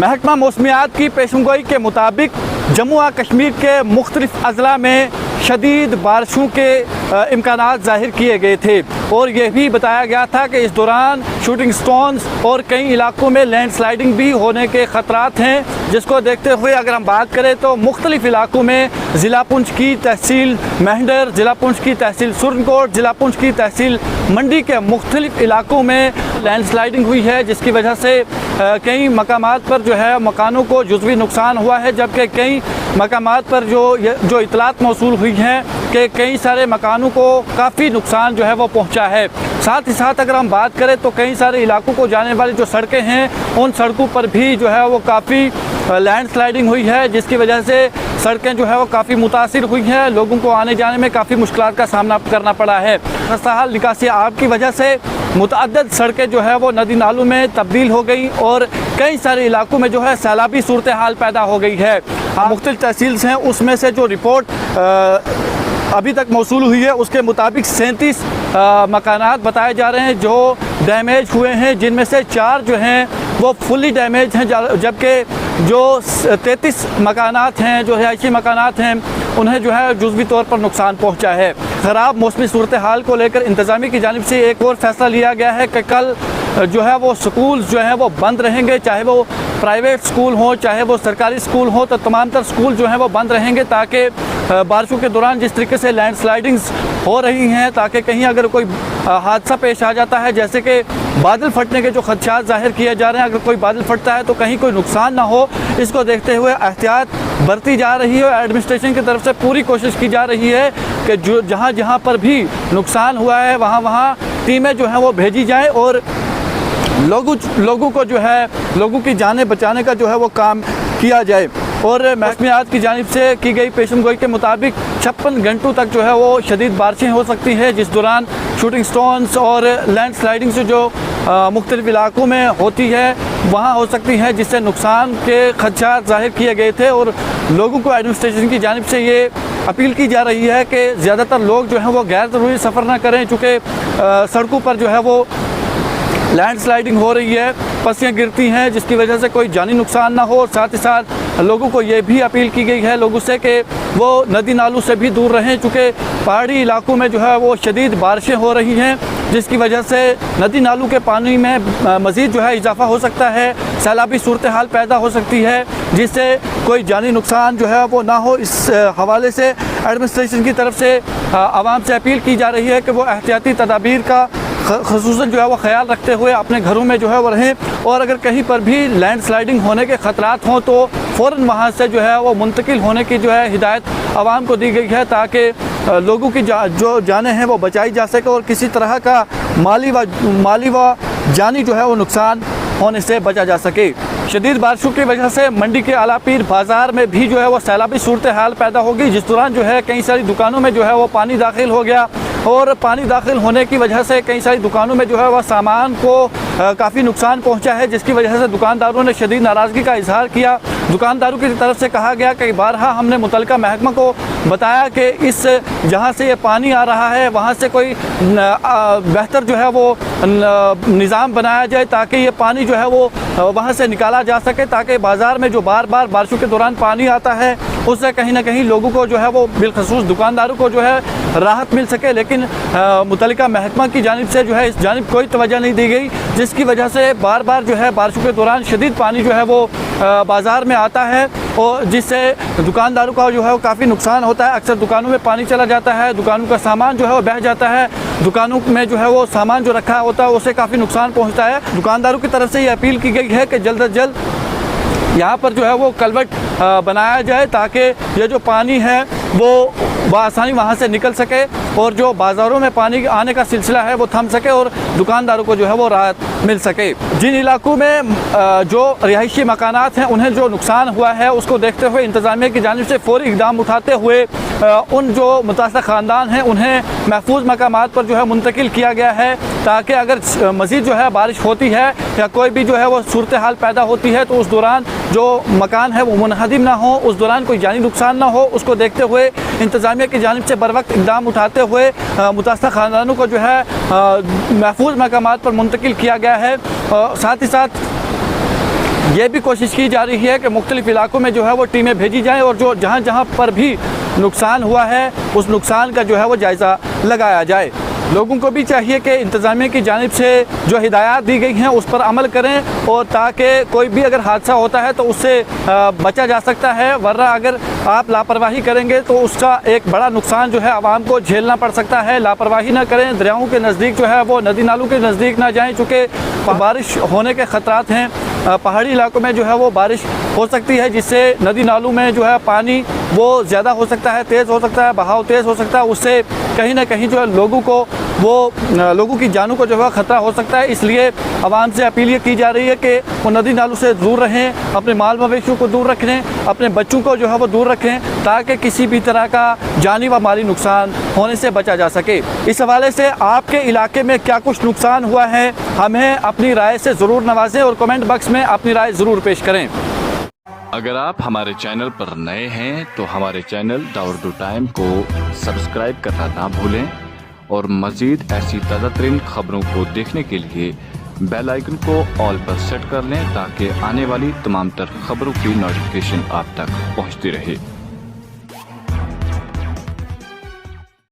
महकमा मौसमियात की पेशगोई के मुताबिक जम्मू और कश्मीर के मुख्तलिफ अजला में शदीद बारिशों के इम्कानात ज़ाहिर किए गए थे और यह भी बताया गया था कि इस दौरान शूटिंग स्टोन्स और कई इलाकों में लैंडस्लाइडिंग भी होने के ख़तरात हैं, जिसको देखते हुए अगर हम बात करें तो मुख्तलिफ इलाकों में ज़िला पुंछ की तहसील मेहंडर, ज़िला पुंछ की तहसील सुरनकोट, ज़िला पुंछ की तहसील मंडी के मुख्तलिफ इलाकों में लैंडस्लाइडिंग हुई है, जिसकी वजह से कई मकामात पर जो है मकानों को जुज़वी नुकसान हुआ है, जबकि कई मकामात पर जो इतलात मौसूल हुई हैं कि कई सारे मकानों को काफ़ी नुकसान जो है वो पहुंचा है। साथ ही साथ अगर हम बात करें तो कई सारे इलाकों को जाने वाली जो सड़कें हैं उन सड़कों पर भी जो है वो काफ़ी लैंडस्लाइडिंग हुई है, जिसकी वजह से सड़कें जो है वो काफ़ी मुतासिर हुई हैं, लोगों को आने जाने में काफ़ी मुश्किलात का सामना करना पड़ा है। खस्ताहाल निकासी आब की वजह से मुतअद्दिद सड़कें जो है वो नदी नालों में तब्दील हो गई और कई सारे इलाकों में जो है सैलाबी सूरत हाल पैदा हो गई है। मुख्तलिफ तहसील हैं उसमें से जो रिपोर्ट अभी तक मौसूल हुई है उसके मुताबिक 37 मकानात बताए जा रहे हैं जो डैमेज हुए हैं, जिनमें से 4 जो हैं वो फुली डैमेज हैं, जबकि जो 33 मकानात हैं जो रिहायशी मकानात हैं उन्हें जो है जुज़वी तौर पर नुकसान पहुंचा है। ख़राब मौसमी सूरत हाल को लेकर इंतज़ामिया की जानिब से एक और फैसला लिया गया है कि कल जो है वो स्कूल जो है वो बंद रहेंगे, चाहे वो प्राइवेट स्कूल हो चाहे वो सरकारी स्कूल हो, तो तमाम तर स्कूल जो हैं वो बंद रहेंगे ताकि बारिशों के दौरान जिस तरीके से लैंडस्लाइडिंग्स हो रही हैं ताकि कहीं अगर कोई हादसा पेश आ जाता है, जैसे कि बादल फटने के जो खदशात ज़ाहिर किए जा रहे हैं, अगर कोई बादल फटता है तो कहीं कोई नुकसान ना हो, इसको देखते हुए एहतियात बरती जा रही है और एडमिनिस्ट्रेशन की तरफ से पूरी कोशिश की जा रही है कि जो जहाँ पर भी नुकसान हुआ है वहाँ टीमें जो हैं वो भेजी जाएँ और लोगों को जो है लोगों की जानें बचाने का जो है वो काम किया जाए। और महकमियात की जानिब से की गई पेशनगोई के मुताबिक 56 घंटों तक जो है वो शदीद बारिशें हो सकती हैं, जिस दौरान शूटिंग स्टोन्स और लैंडस्लाइडिंग से जो मुख्तलिफ इलाकों में होती है वहाँ हो सकती हैं, जिससे नुकसान के खदशात ज़ाहिर किए गए थे और लोगों को एडमिनिस्ट्रेशन की जानिब से ये अपील की जा रही है कि ज़्यादातर लोग जो हैं वो गैर ज़रूरी सफ़र ना करें, चूँकि सड़कों पर जो है वो लैंडस्लाइडिंग हो रही है, पस्सियाँ गिरती हैं, जिसकी वजह से कोई जानी नुकसान ना हो। साथ ही साथ लोगों को ये भी अपील की गई है लोगों से कि वो नदी नालों से भी दूर रहें, चूँकि पहाड़ी इलाकों में जो है वो शदीद बारिशें हो रही हैं, जिसकी वजह से नदी नालों के पानी में मज़ीद जो है इजाफा हो सकता है, सैलाबी सूरत हाल पैदा हो सकती है, जिससे कोई जानी नुकसान जो है वो ना हो। इस हवाले से एडमिनिस्ट्रेशन की तरफ से आवाम से अपील की जा रही है कि वो एहतियाती तदाबीर का ख़ुसूसन जो है वो ख्याल रखते हुए अपने घरों में जो है वो रहें और अगर कहीं पर भी लैंडस्लाइडिंग होने के ख़तरात हों तो फ़ौरन वहाँ से जो है वो मुंतकिल होने की जो है हिदायत आवाम को दी गई है, ताकि लोगों की जो जानें हैं वो बचाई जा सके और किसी तरह का माली व जानी जो है वो नुकसान होने से बचा जा सके। शदीद बारिशों की वजह से मंडी के आलापीर बाज़ार में भी जो है वो सैलाबी सूरत हाल पैदा होगी, जिस दौरान जो है कई सारी दुकानों में जो है वो पानी दाखिल हो गया और पानी दाखिल होने की वजह से कई सारी दुकानों में जो है वह सामान को काफ़ी नुकसान पहुंचा है, जिसकी वजह से दुकानदारों ने शदीद नाराज़गी का इजहार किया। दुकानदारों की तरफ से कहा गया कई बारहा हमने मुतलका महकमा को बताया कि इस जहां से ये पानी आ रहा है वहां से कोई बेहतर जो है वो निज़ाम बनाया जाए ताकि ये पानी जो है वो वहां से निकाला जा सके, ताकि बाज़ार में जो बार बार बारिशों के दौरान पानी आता है उससे कहीं ना कहीं लोगों को जो है वो बिलखसूस दुकानदारों को जो है राहत मिल सके। लेकिन मुतल्लिका महकमा की जानिब से जो है इस जानिब कोई तवज्जो नहीं दी गई, जिसकी वजह से बार बार जो है बारिशों के दौरान शदीद पानी जो है वो बाज़ार में आता है और जिससे दुकानदारों का जो है वो काफ़ी नुकसान होता है। अक्सर दुकानों में पानी चला जाता है, दुकानों का सामान जो है वो बह जाता है, दुकानों में जो है वो सामान जो रखा होता है उसे काफ़ी नुकसान पहुँचता है। दुकानदारों की तरफ से ये अपील की गई है कि जल्द अज जल्द यहाँ पर जो है वो कलवट बनाया जाए ताकि ये जो पानी है वो बआसानी वहाँ से निकल सके और जो बाज़ारों में पानी आने का सिलसिला है वो थम सके और दुकानदारों को जो है वो राहत मिल सके। जिन इलाकों में जो रिहायशी मकानात हैं उन्हें जो नुकसान हुआ है उसको देखते हुए इंतज़ामिया की जानिब से फ़ौरी इक़दाम उठाते हुए उन जो मुतासर ख़ानदान हैं उन्हें महफूज मकामात पर जो है मुंतकिल किया गया है, ताकि अगर मज़ीद जो है बारिश होती है या कोई भी जो है वो सूरत हाल पैदा होती है तो उस दौरान जो मकान है वो मुनहदिम ना हो, उस दौरान कोई जानी नुकसान ना हो। उसको देखते हुए इंतज़ामिया की जानिब से बर वक्त इक़दाम उठाते हुए मुतासर ख़ानदानों को जो है महफूज मकामात पर मुंतकिल किया गया है। साथ ही साथ ये भी कोशिश की जा रही है कि मुख्तलिफ इलाकों में जो है वो टीमें भेजी जाएँ और जो जहाँ जहाँ पर भी नुकसान हुआ है उस नुकसान का जो है वो जायज़ा लगाया जाए। लोगों को भी चाहिए कि इंतज़ामिया की जानिब से जो हिदायत दी गई हैं उस पर अमल करें और ताकि कोई भी अगर हादसा होता है तो उससे बचा जा सकता है, वरना अगर आप लापरवाही करेंगे तो उसका एक बड़ा नुकसान जो है आवाम को झेलना पड़ सकता है। लापरवाही ना करें, दरियाओं के नज़दीक जो है वो नदी नालों के नज़दीक ना जाएँ, चूँकि बारिश होने के ख़तरात हैं। पहाड़ी इलाकों में जो है वो बारिश हो सकती है जिससे नदी नालों में जो है पानी वो ज़्यादा हो सकता है, तेज़ हो सकता है, बहाव तेज़ हो सकता है, उससे कहीं ना कहीं जो है लोगों की जानों को जो है ख़तरा हो सकता है। इसलिए आवाम से अपील ये की जा रही है कि वो नदी नालों से दूर रहें, अपने माल मवेशियों को दूर रखें, अपने बच्चों को जो है वो दूर रखें ताकि किसी भी तरह का जानी व माली नुकसान होने से बचा जा सके। इस हवाले से आपके इलाके में क्या कुछ नुकसान हुआ है, हमें अपनी राय से ज़रूर नवाजें और कमेंट बॉक्स में अपनी राय ज़रूर पेश करें। अगर आप हमारे चैनल पर नए हैं तो हमारे चैनल द उर्दू टाइम को सब्सक्राइब करना ना भूलें और मज़ीद ऐसी ताज़ा तरीन खबरों को देखने के लिए बेल आइकन को ऑल पर सेट कर लें ताकि आने वाली तमाम तर खबरों की नोटिफिकेशन आप तक पहुंचती रहे।